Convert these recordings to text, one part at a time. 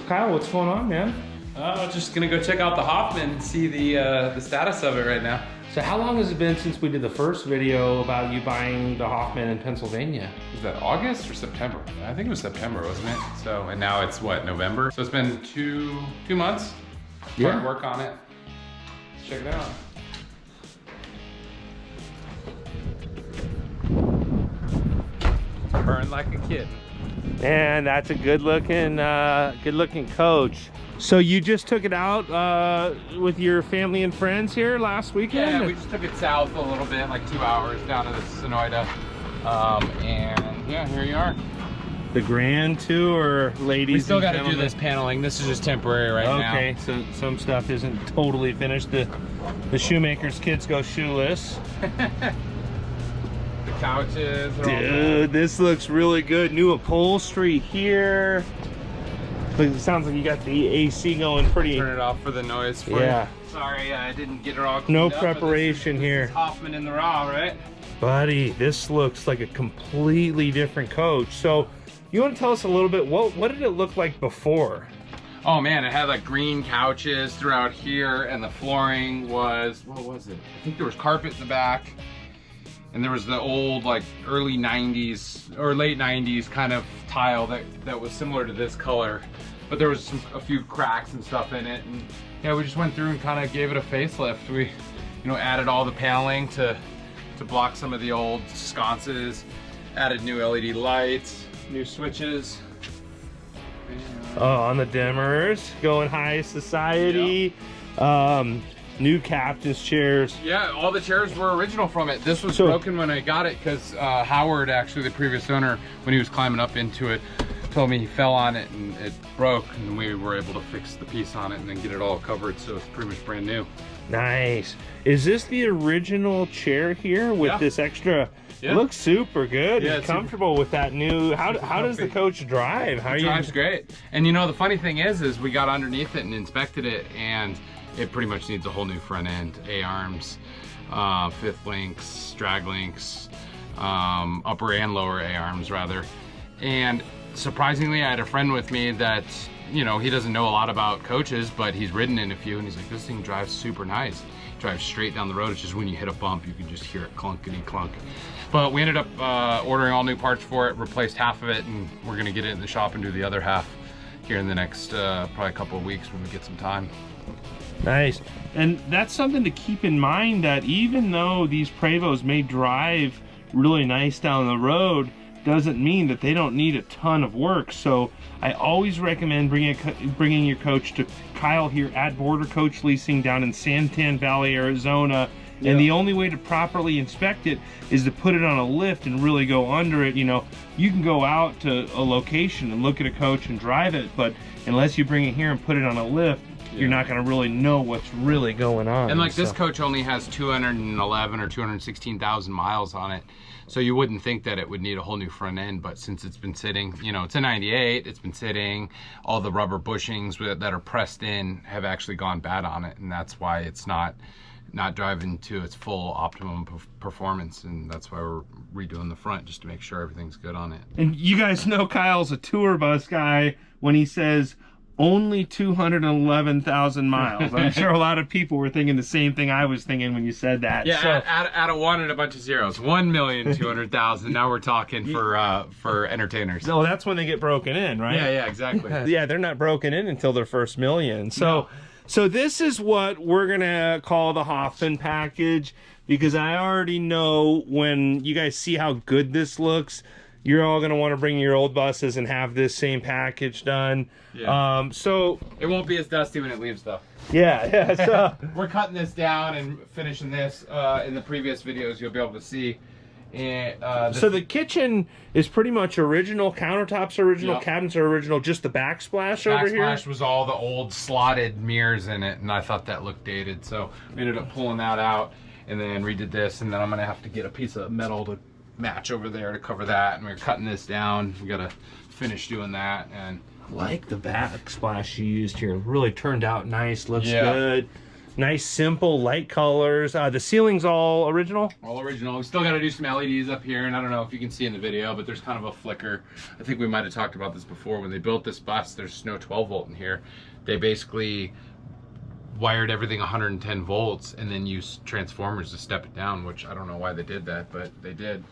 Kyle, what's going on, man? Just gonna go check out the Hoffman and see the status of it right now. So how long has it been since we did the first video about you buying the Hoffman in Pennsylvania? Was that August or September? I think it was September, wasn't it? So, and now it's what, November? So it's been two months. Yeah. Work on it. Let's check it out. Burn like a kid. Man, that's a good looking coach. So you just took it out with your family and friends here last weekend? Yeah, we just took it south a little bit, like 2 hours down to the Sonoyta. And yeah, here you are. The Grand Tour, ladies. We still got to do gentlemen. this paneling. This is just temporary right now. Okay, so some stuff isn't totally finished. The shoemaker's kids go shoeless. The couches are all Dude, this looks really good. New upholstery here. It sounds like you got the AC going pretty. Turn it off for the noise for Yeah. you. Sorry, I didn't get it all cleaned No up, but preparation this here. is Hoffman in the raw, right? Buddy, this looks like a completely different coach. So you want to tell us a little bit, what did it look like before? Oh man, it had like green couches throughout here, and the flooring was, what was it? I think there was carpet in the back, and there was the old like early 90s or late 90s kind of tile that was similar to this color, but there was a few cracks and stuff in it. And yeah, we just went through and kind of gave it a facelift. We, added all the paneling to block some of the old sconces, added new LED lights, new switches. Oh, on the dimmers, going high society. New captain's chairs. Yeah, all the chairs were original from it. This was broken when I got it because Howard, actually the previous owner, when he was climbing up into it, told me he fell on it and it broke, and we were able to fix the piece on it and then get it all covered, so it's pretty much brand new. Nice. Is this the original chair here with this extra? Yeah. Looks super good. Yeah, and comfortable with that new. How does the coach drive? How It drives great. And the funny thing is we got underneath it and inspected it, and it pretty much needs a whole new front end. A-arms, fifth links, drag links, upper and lower A-arms rather. And surprisingly, I had a friend with me that, he doesn't know a lot about coaches, but he's ridden in a few, and he's like, this thing drives super nice. It drives straight down the road. It's just when you hit a bump, you can just hear it clunkety clunk. But we ended up ordering all new parts for it, replaced half of it, and we're gonna get it in the shop and do the other half here in the next probably a couple of weeks when we get some time. Nice. And that's something to keep in mind, that even though these Prevos may drive really nice down the road, doesn't mean that they don't need a ton of work. So I always recommend bringing your coach to Kyle here at Border Coach Leasing down in Santan Valley, Arizona. Yeah. And the only way to properly inspect it is to put it on a lift and really go under it. You can go out to a location and look at a coach and drive it, but unless you bring it here and put it on a lift, you're not going to really know what's really going on. And this coach only has 211 or 216,000 miles on it. So you wouldn't think that it would need a whole new front end, but since it's been sitting, it's a 98, it's been sitting, all the rubber bushings that are pressed in have actually gone bad on it, and that's why it's not driving to its full optimum performance, and that's why we're redoing the front, just to make sure everything's good on it. And you guys know Kyle's a tour bus guy when he says only 211,000 miles. I'm sure a lot of people were thinking the same thing I was thinking when you said that. Yeah, so, add a one and a bunch of zeros. 1,200,000. Now we're talking for entertainers. So that's when they get broken in, right? Yeah, exactly. Yeah, they're not broken in until their first million. So this is what we're gonna call the Hoffman package, because I already know when you guys see how good this looks, you're all gonna want to bring your old buses and have this same package done. Yeah. So it won't be as dusty when it leaves, though. Yeah. So we're cutting this down and finishing this. In the previous videos, you'll be able to see. And so the kitchen is pretty much original. Countertops are original. Cabinets are original. Just the backsplash over here. Backsplash was all the old slotted mirrors in it, and I thought that looked dated, so we ended up pulling that out and then redid this. And then I'm gonna have to get a piece of metal to match over there to cover that, and we're cutting this down. We gotta finish doing that. And I like the backsplash you used here. Really turned out nice. Looks good. Nice, simple, light colors. The ceiling's all original? All original. We still got to do some LEDs up here, and I don't know if you can see in the video, but there's kind of a flicker. I think we might have talked about this before. When they built this bus, there's no 12 volt in here. They basically wired everything 110 volts and then used transformers to step it down, which I don't know why they did that, but they did.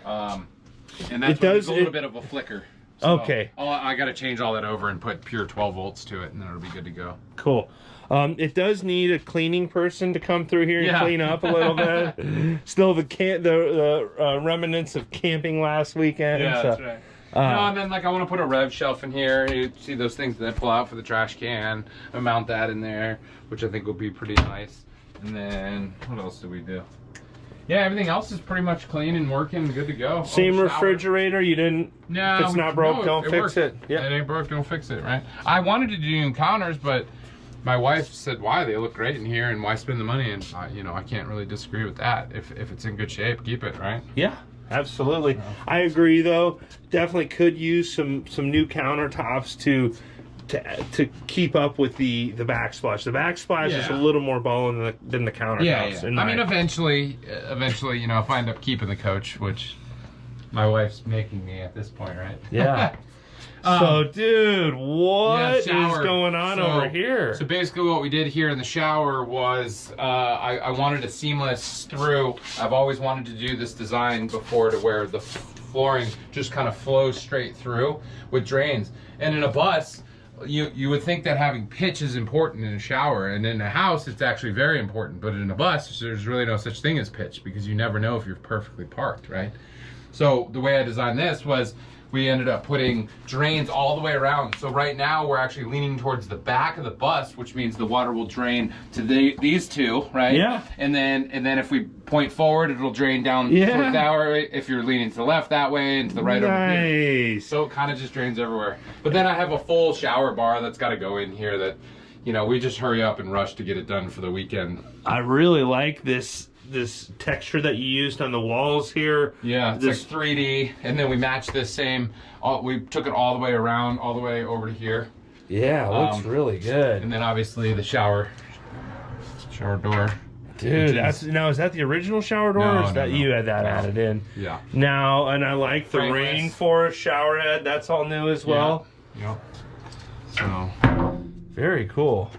And that's a little bit of a flicker. So okay. I got to change all that over and put pure 12 volts to it, and then it'll be good to go. Cool. It does need a cleaning person to come through here and clean up a little bit. Still the remnants of camping last weekend. Yeah, so, that's right. And then like I want to put a rev shelf in here. You see those things that pull out for the trash can. I mount that in there, which I think will be pretty nice. And then what else do we do? Yeah, everything else is pretty much clean and working, good to go. Same refrigerator. You didn't. No, if it's not broke, don't fix it. Yeah, it ain't broke, don't fix it. Right. I wanted to do counters, but my wife said, "Why? They look great in here, and why spend the money?" And you know, I can't really disagree with that. If it's in good shape, keep it. Right. Yeah. Absolutely. I agree though. Definitely could use some new countertops to keep up with the backsplash. The backsplash is a little more ballin' than the countertops. Yeah. I mean, eventually, you know, if I end up keeping the coach, which my wife's making me at this point, right? Yeah. So, dude, what is going on over here? So basically what we did here in the shower was I wanted a seamless through. I've always wanted to do this design before, to where the flooring just kind of flows straight through with drains. And in a bus, you would think that having pitch is important in a shower, and in a house it's actually very important, but in a bus there's really no such thing as pitch, because you never know if you're perfectly parked, right? So the way I designed this was we ended up putting drains all the way around. So right now we're actually leaning towards the back of the bus, which means the water will drain to these two, right? Yeah. And then if we point forward, it'll drain down towards that way. If you're leaning to the left that way, and to the right over here. So it kind of just drains everywhere. But then I have a full shower bar that's got to go in here that, you know, we just hurry up and rush to get it done for the weekend. I really like this texture that you used on the walls here. Yeah, it's like 3D, and then we matched this same. We took it all the way around, all the way over to here. Yeah, it looks really good. And then obviously the shower door. Dude, is that the original shower door, or is that you had that added in? Yeah. Now, and I like the rainforest shower head. That's all new as well. Yeah. So very cool.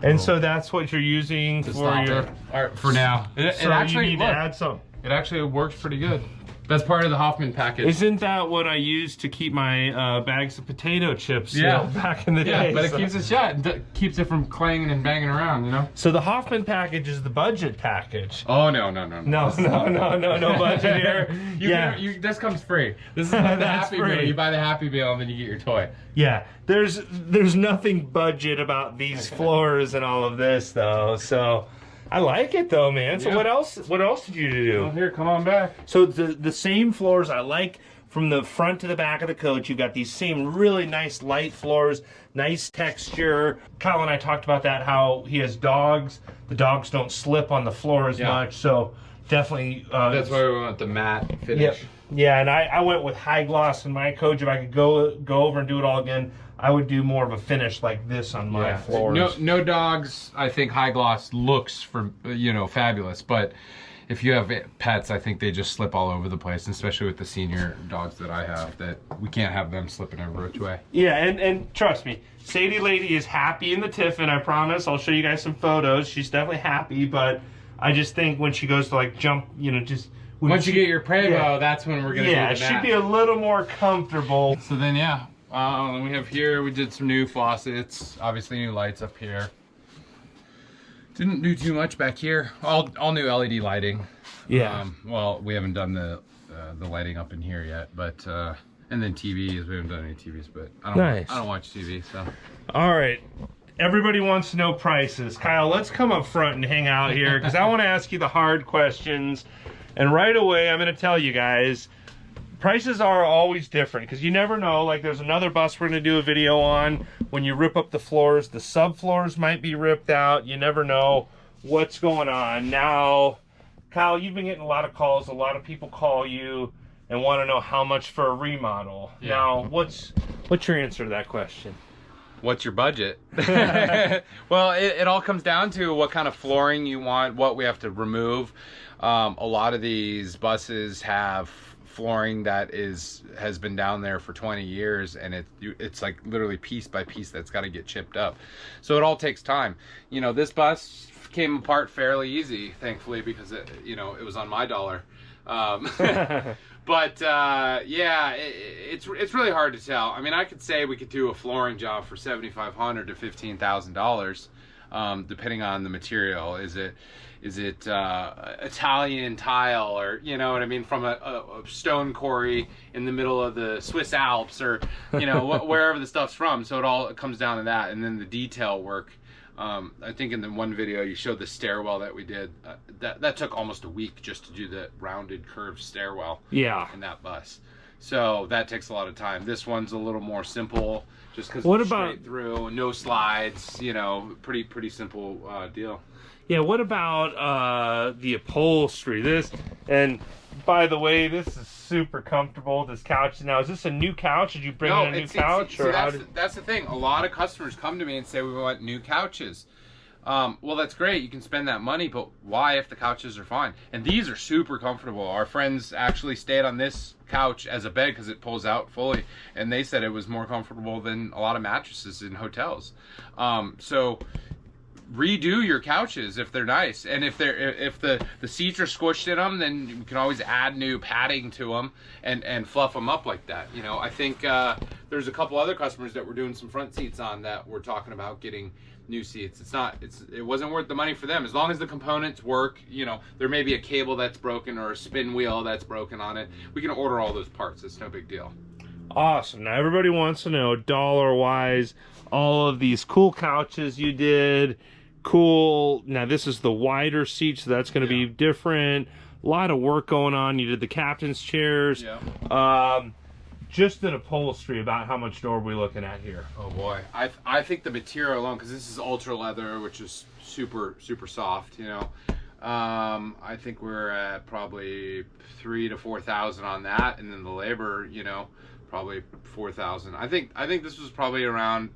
And so that's what you're using for your... for now. It actually, you need to add some. It actually works pretty good. That's part of the Hoffman package. Isn't that what I used to keep my bags of potato chips back in the day? Yeah, but it keeps it shut. It keeps it from clanging and banging around, you know? So the Hoffman package is the budget package. Oh, no. No budget here. This comes free. This is like the Happy Meal. You buy the Happy Meal and then you get your toy. Yeah, there's nothing budget about these floors and all of this though. So I like it though, man. So what else did you do? Well, here, come on back. So the same floors I like from the front to the back of the coach. You've got these same really nice light floors, nice texture. Kyle and I talked about that, how he has dogs. The dogs don't slip on the floor as much, so definitely. That's why we want the matte finish. Yep. Yeah, and I went with high gloss in my coach. If I could go over and do it all again, I would do more of a finish like this on my floors. No dogs. I think high gloss looks fabulous, but if you have pets, I think they just slip all over the place, especially with the senior dogs that I have, that we can't have them slipping every which way. Yeah, and trust me, Sadie Lady is happy in the Tiffin, I promise. I'll show you guys some photos. She's definitely happy, but I just think when she goes to like jump, once you get your Prevost, that's when we're gonna do the mat. She'd be a little more comfortable. So then, we have here, we did some new faucets, obviously new lights up here. Didn't do too much back here. All new LED lighting. Yeah. Well, we haven't done the lighting up in here yet, but and then TVs. We haven't done any TVs, but I don't watch TV, so. All right. Everybody wants to know prices. Kyle, let's come up front and hang out here because I want to ask you the hard questions. And right away, I'm going to tell you guys, prices are always different because you never know. Like there's another bus we're going to do a video on. When you rip up the floors, the subfloors might be ripped out. You never know what's going on. Now, Kyle, you've been getting a lot of calls. A lot of people call you and want to know how much for a remodel. Yeah. Now, what's your answer to that question? what's your budget? Well, it all comes down to what kind of flooring you want, what we have to remove. A lot of these buses have flooring that has been down there for 20 years, and it's like literally piece by piece that's got to get chipped up. So it all takes time. You know, this bus came apart fairly easy, thankfully, because it was on my dollar. But yeah, it's really hard to tell. I mean, I could say we could do a flooring job for $7,500 to $15,000, depending on the material. Is it Italian tile, or you know what I mean, from a stone quarry in the middle of the Swiss Alps, or you know wherever the stuff's from. So it comes down to that, and then the detail work. I think in the one video you showed the stairwell that we did. That took almost a week just to do the rounded curved stairwell. Yeah. In that bus. So that takes a lot of time. This one's a little more simple, just because it's straight through, no slides. You know, pretty simple deal. Yeah. What about the upholstery? And by the way, this is super comfortable. This couch. Now, is this a new couch? Did you bring in a new couch? That's the thing. A lot of customers come to me and say we want new couches. Well, that's great. You can spend that money, but why if the couches are fine? And these are super comfortable. Our friends actually stayed on this couch as a bed because it pulls out fully, and they said it was more comfortable than a lot of mattresses in hotels. So redo your couches if they're nice, and if the seats are squished in them, then you can always add new padding to them and fluff them up like that. You know, I think there's a couple other customers that we're doing some front seats on that we're talking about getting new seats. It wasn't worth the money for them, as long as the components work. You know, there may be a cable that's broken or a spin wheel that's broken on it. We can order all those parts. It's no big deal. Awesome. Now everybody wants to know, dollar wise, all of these cool couches you did. Cool. Now this is the wider seat, so that's going to be different. A lot of work going on. You did the captain's chairs. Yeah. Just an upholstery. About how much door are we looking at here? Oh boy, I think the material alone, because this is ultra leather, which is super soft. You know, I think we're at probably $3,000 to $4,000 on that, and then the labor, you know, probably $4,000. I think this was probably around,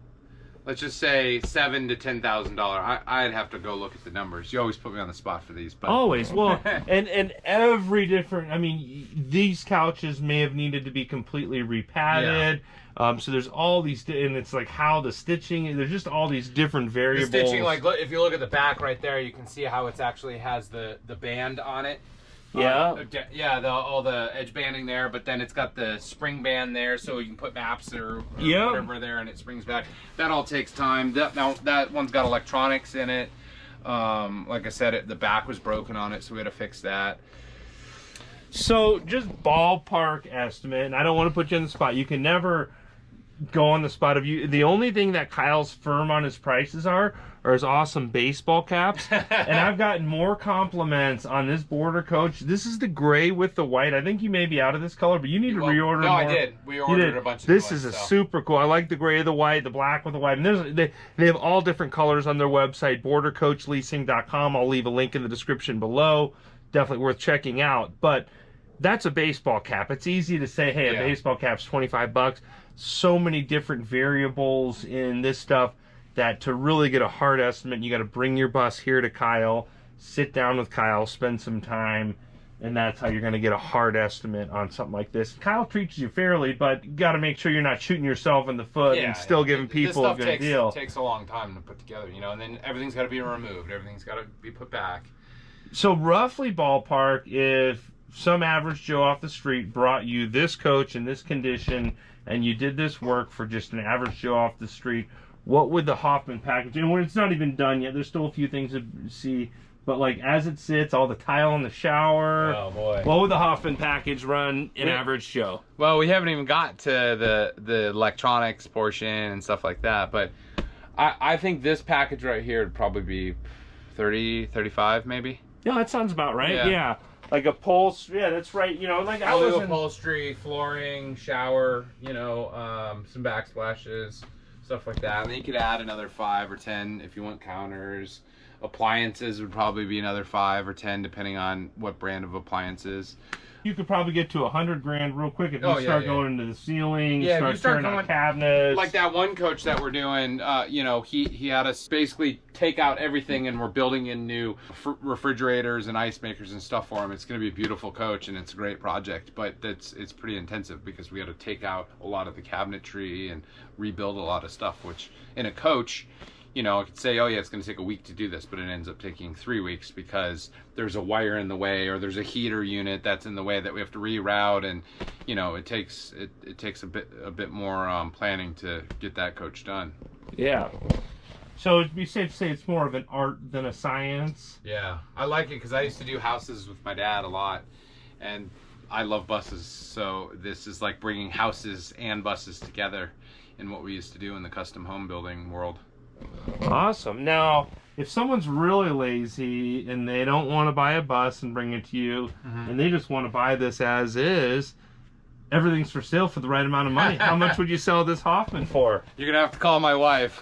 let's just say $7,000 to $10,000. I'd have to go look at the numbers. You always put me on the spot for these, but always. Well, and every different. I mean, these couches may have needed to be completely repadded. Yeah. So there's all these, and it's like how the stitching. There's just all these different variables. The stitching, like if you look at the back right there, you can see how it's actually has the band on it. Yeah. Yeah, all the edge banding there, but then it's got the spring band there, so you can put maps or whatever there, and it springs back. That all takes time. That one's got electronics in it. Like I said, the back was broken on it, so we had to fix that. So just ballpark estimate, and I don't want to put you on the spot. You can never go on the spot of you. The only thing that Kyle's firm on his prices are his awesome baseball caps. And I've gotten more compliments on this border coach. This is the gray with the white. I think you may be out of this color, but you need to reorder more. No, I did. We ordered a bunch of this. Is a super cool. I like the gray, the white, the black with the white. And they have all different colors on their website, bordercoachleasing.com. I'll leave a link in the description below. Definitely worth checking out. But that's a baseball cap. It's easy to say, hey, a baseball cap's $25. So many different variables in this stuff that to really get a hard estimate, you got to bring your bus here to Kyle, sit down with Kyle, spend some time, and that's how you're going to get a hard estimate on something like this. Kyle treats you fairly, but you got to make sure you're not shooting yourself in the foot and still giving people a good deal. It takes a long time to put together, you know, and then everything's got to be removed. Everything's got to be put back. So roughly ballpark, if some average Joe off the street brought you this coach in this condition and you did this work for just an average Joe off the street, what would the Hoffman package, and when it's not even done yet, there's still a few things to see, but like as it sits, all the tile in the shower, oh boy, what would the Hoffman package run an average Joe? Well, we haven't even got to the electronics portion and stuff like that, but I think this package right here would probably be 30, 35 maybe. Yeah, that sounds about right. Yeah. Like upholstery, yeah, that's right. You know, like I was upholstery, flooring, shower, you know, some backsplashes, stuff like that. And then you could add another 5 or 10 if you want counters. Appliances would probably be another 5 or 10 depending on what brand of appliances. You could probably get to 100 grand real quick if you start going into the ceiling, if you start tearing out cabinets. Like that one coach that we're doing, you know, he had us basically take out everything, and we're building in new refrigerators and ice makers and stuff for him. It's going to be a beautiful coach, and it's a great project, but it's pretty intensive because we got to take out a lot of the cabinetry and rebuild a lot of stuff, which in a coach, you know, I could say, oh yeah, it's going to take a week to do this, but it ends up taking 3 weeks because there's a wire in the way, or there's a heater unit that's in the way that we have to reroute, and you know, it takes a bit more planning to get that coach done. Yeah. So it'd be safe to say it's more of an art than a science. Yeah, I like it because I used to do houses with my dad a lot, and I love buses. So this is like bringing houses and buses together in what we used to do in the custom home building world. Awesome. Now, if someone's really lazy and they don't want to buy a bus and bring it to you, and they just want to buy this as is, everything's for sale for the right amount of money. How much would you sell this Hoffman for? You're gonna have to call my wife.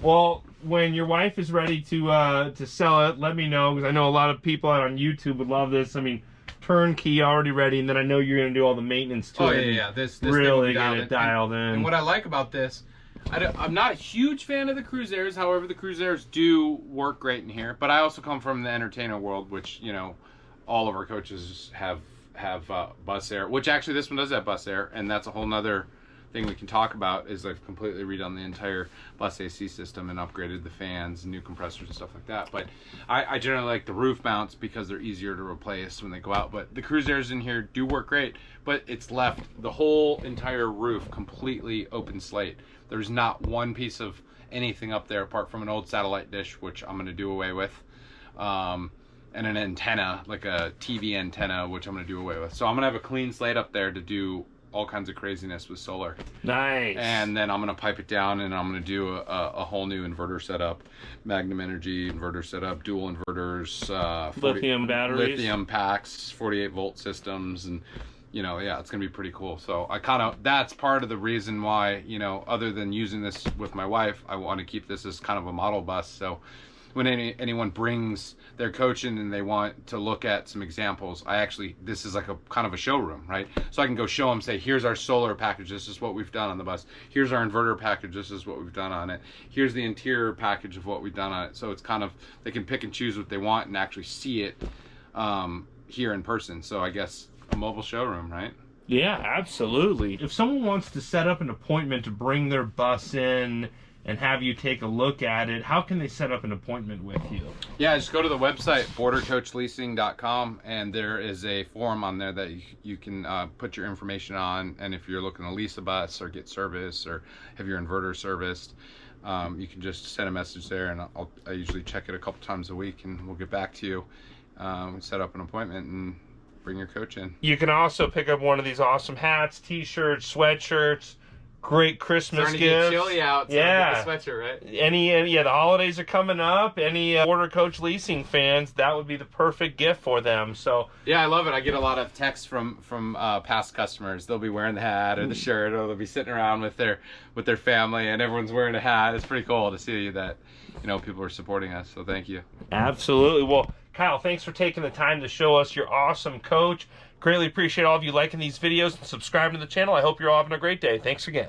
Well, when your wife is ready to sell it, let me know, because I know a lot of people out on YouTube would love this. I mean, turnkey, already ready, and then I know you're gonna do all the maintenance to it. Yeah. This really get it dialed in. And what I like about this, I'm not a huge fan of the Cruisairs. However, the Cruisairs do work great in here. But I also come from the entertainer world, which, you know, all of our coaches have bus air. Which actually, this one does have bus air, and that's a whole nother thing we can talk about. Is I've completely redone the entire bus AC system and upgraded the fans, new compressors and stuff like that. But I generally like the roof mounts because they're easier to replace when they go out. But the Cruisairs in here do work great, but it's left the whole entire roof completely open slate. There's not one piece of anything up there apart from an old satellite dish, which I'm going to do away with, and an antenna, like a TV antenna, which I'm going to do away with. So I'm going to have a clean slate up there to do all kinds of craziness with solar. Nice. And then I'm going to pipe it down, and I'm going to do a whole new inverter setup, Magnum Energy inverter setup, dual inverters, lithium batteries, lithium packs, 48 volt systems, and you know, yeah, it's gonna be pretty cool. So I kind of, that's part of the reason why, you know, other than using this with my wife, I want to keep this as kind of a model bus. So when anyone brings their coach in and they want to look at some examples, this is like a kind of a showroom, right? So I can go show them, say, here's our solar package, this is what we've done on the bus. Here's our inverter package, this is what we've done on it. Here's the interior package of what we've done on it. So it's kind of, they can pick and choose what they want and actually see it here in person. So I guess a mobile showroom, right? Yeah, absolutely. If someone wants to set up an appointment to bring their bus in and have you take a look at it, how can they set up an appointment with you? Yeah, just go to the website, bordercoachleasing.com, and there is a form on there that you can put your information on, and if you're looking to lease a bus or get service or have your inverter serviced, you can just send a message there, and I usually check it a couple times a week, and we'll get back to you, set up an appointment, and bring your coach in. You can also pick up one of these awesome hats, t-shirts, sweatshirts, great Christmas gifts. It's chilly out, so yeah. Get a sweatshirt, right? Yeah, the holidays are coming up. Any Border Coach Leasing fans, that would be the perfect gift for them. So yeah, I love it. I get a lot of texts from past customers. They'll be wearing the hat or the shirt, or they'll be sitting around with their family, and everyone's wearing a hat. It's pretty cool to see that, you know, people are supporting us. So thank you. Absolutely. Well, Kyle, thanks for taking the time to show us your awesome coach. Greatly appreciate all of you liking these videos and subscribing to the channel. I hope you're all having a great day. Thanks again.